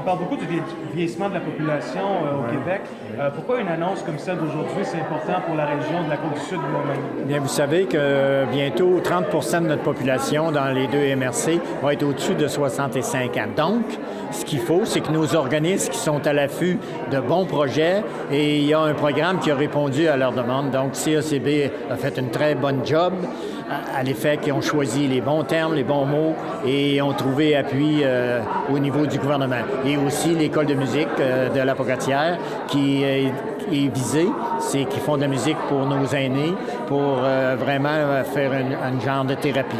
On parle beaucoup du vieillissement de la population au Québec. Pourquoi une annonce comme celle d'aujourd'hui, c'est important pour la région de la Côte-du-Sud de Montmagny? Bien, vous savez que bientôt 30 de notre population dans les deux MRC va être au-dessus de 65 ans. Donc, ce qu'il faut, c'est que nos organismes qui sont à l'affût de bons projets, et il y a un programme qui a répondu à leur demande. Donc, CACB a fait une très bonne job à l'effet qu'ils ont choisi les bons termes, les bons mots et ont trouvé appui au niveau du gouvernement. Et aussi l'École de musique de la Pocatière qui est visée, c'est qu'ils font de la musique pour nos aînés, pour vraiment faire un genre de thérapie.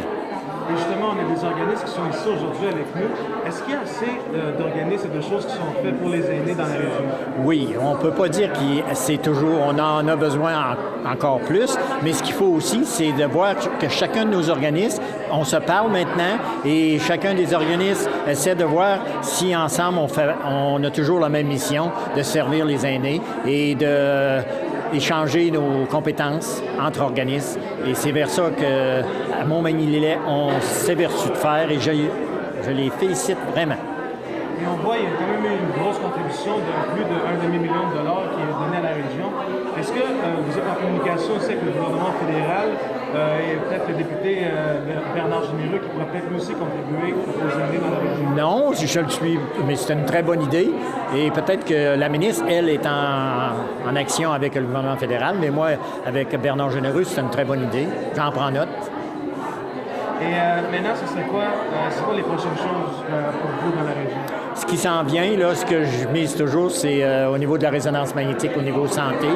Et justement, on a des organismes qui sont ici aujourd'hui avec nous. Est-ce qu'il y a assez d'organismes et de choses qui sont faites pour les aînés dans la région? Oui, on ne peut pas dire que c'est toujours, on en a besoin encore plus, mais ce qu'il faut aussi, c'est de voir que chacun de nos organismes, on se parle maintenant et chacun des organismes essaie de voir si ensemble on a toujours la même mission de servir les aînés et d'échanger nos compétences entre organismes. Et c'est vers ça qu'à Montmagny-Lillet, on s'aperçut de faire et je les félicite vraiment. Et on voit qu'il y a quand même eu une grosse contribution de plus de 1,5 million de dollars qui est donné à la région. Est-ce que vous êtes en communication aussi avec le gouvernement fédéral et peut-être le député Bernard Généreux qui pourrait peut-être aussi contribuer aux aînés dans la région? Non, je le suis, mais c'est une très bonne idée. Et peut-être que la ministre, elle, est en action avec le gouvernement fédéral, mais moi, avec Bernard Généreux, c'est une très bonne idée. J'en prends note. Et maintenant, ce serait quoi, c'est quoi les prochaines choses pour vous dans la région? Ce qui s'en vient, là, ce que je mise toujours, c'est au niveau de la résonance magnétique, au niveau santé.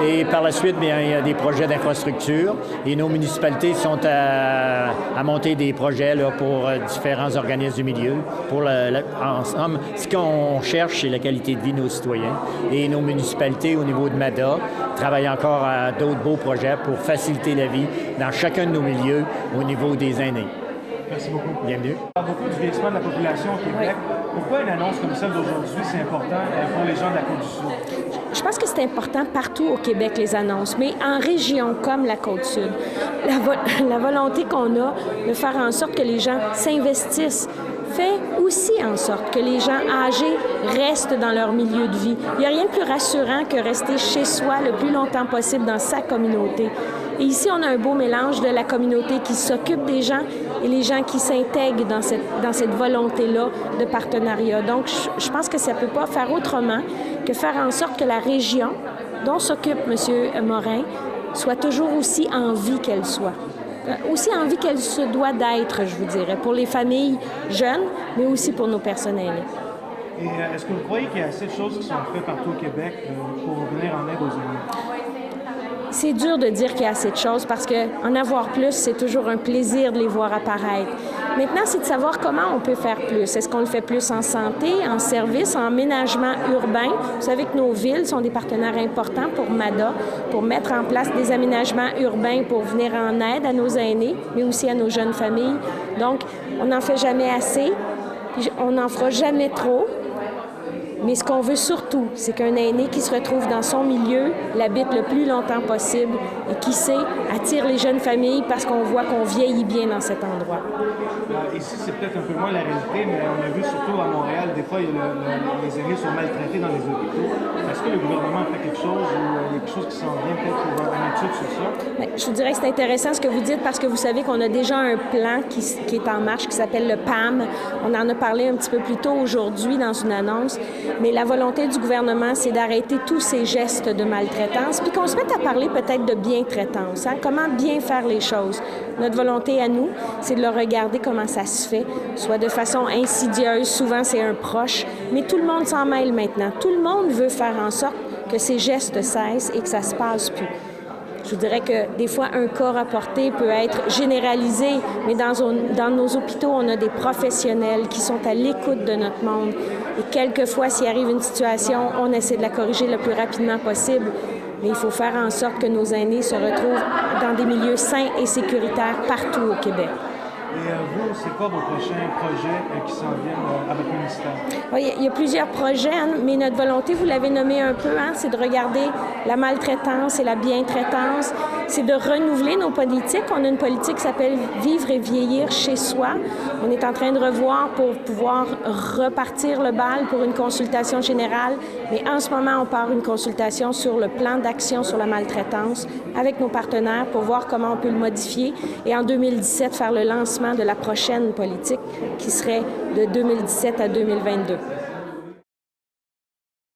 Et par la suite, bien, il y a des projets d'infrastructure. Et nos municipalités sont à monter des projets là, pour différents organismes du milieu. En somme, ce qu'on cherche, c'est la qualité de vie de nos citoyens. Et nos municipalités, au niveau de MADA, travaillent encore à d'autres beaux projets pour faciliter la vie dans chacun de nos milieux au niveau des aînés. Merci beaucoup. Bienvenue. On parle beaucoup du vieillissement de la population au Québec. Oui. Pourquoi une annonce comme celle d'aujourd'hui, c'est important pour les gens de la Côte-du-Sud? Je pense que c'est important partout au Québec, les annonces, mais en région comme la Côte-Sud. La volonté qu'on a de faire en sorte que les gens s'investissent fait aussi en sorte que les gens âgés restent dans leur milieu de vie. Il n'y a rien de plus rassurant que rester chez soi le plus longtemps possible dans sa communauté. Et ici, on a un beau mélange de la communauté qui s'occupe des gens et les gens qui s'intègrent dans cette volonté-là de partenariat. Donc, je pense que ça ne peut pas faire autrement que faire en sorte que la région dont s'occupe M. Morin soit toujours aussi en vie qu'elle soit. Aussi en vie qu'elle se doit d'être, je vous dirais, pour les familles jeunes, mais aussi pour nos personnes aînées. Et est-ce que vous croyez qu'il y a assez de choses qui sont faites partout au Québec pour venir en aide aux aînés? C'est dur de dire qu'il y a assez de choses parce qu'en avoir plus, c'est toujours un plaisir de les voir apparaître. Maintenant, c'est de savoir comment on peut faire plus. Est-ce qu'on le fait plus en santé, en services, en aménagement urbain? Vous savez que nos villes sont des partenaires importants pour MADA, pour mettre en place des aménagements urbains pour venir en aide à nos aînés, mais aussi à nos jeunes familles. Donc, on n'en fait jamais assez, puis on n'en fera jamais trop. Mais ce qu'on veut surtout, c'est qu'un aîné qui se retrouve dans son milieu l'habite le plus longtemps possible et qui sait attire les jeunes familles parce qu'on voit qu'on vieillit bien dans cet endroit. Ici, c'est peut-être un peu moins la réalité, mais on a vu surtout à Montréal, des fois, les aînés sont maltraités dans les hôpitaux. Est-ce que le gouvernement fait quelque chose ou il y a quelque chose qui s'en vient peut-être pour une étude sur ça? Bien, je vous dirais que c'est intéressant ce que vous dites parce que vous savez qu'on a déjà un plan qui est en marche qui s'appelle le PAM. On en a parlé un petit peu plus tôt aujourd'hui dans une annonce. Mais la volonté du gouvernement, c'est d'arrêter tous ces gestes de maltraitance, puis qu'on se mette à parler peut-être de bien-traitance. Hein? Comment bien faire les choses? Notre volonté à nous, c'est de le regarder comment ça se fait, soit de façon insidieuse, souvent c'est un proche, mais tout le monde s'en mêle maintenant. Tout le monde veut faire en sorte que ces gestes cessent et que ça se passe plus. Je vous dirais que des fois, un cas rapporté peut être généralisé, mais dans nos hôpitaux, on a des professionnels qui sont à l'écoute de notre monde. Et quelquefois, s'il arrive une situation, on essaie de la corriger le plus rapidement possible. Mais il faut faire en sorte que nos aînés se retrouvent dans des milieux sains et sécuritaires partout au Québec. Et vous, c'est quoi vos prochains projets qui s'en viennent avec le ministère? Oui, il y a plusieurs projets, hein, mais notre volonté, vous l'avez nommé un peu, hein, c'est de regarder la maltraitance et la bientraitance, c'est de renouveler nos politiques. On a une politique qui s'appelle « Vivre et vieillir chez soi ». On est en train de revoir pour pouvoir repartir le bal pour une consultation générale, mais en ce moment, on part une consultation sur le plan d'action sur la maltraitance avec nos partenaires pour voir comment on peut le modifier et en 2017, faire le lancement de la prochaine politique qui serait de 2017 à 2022.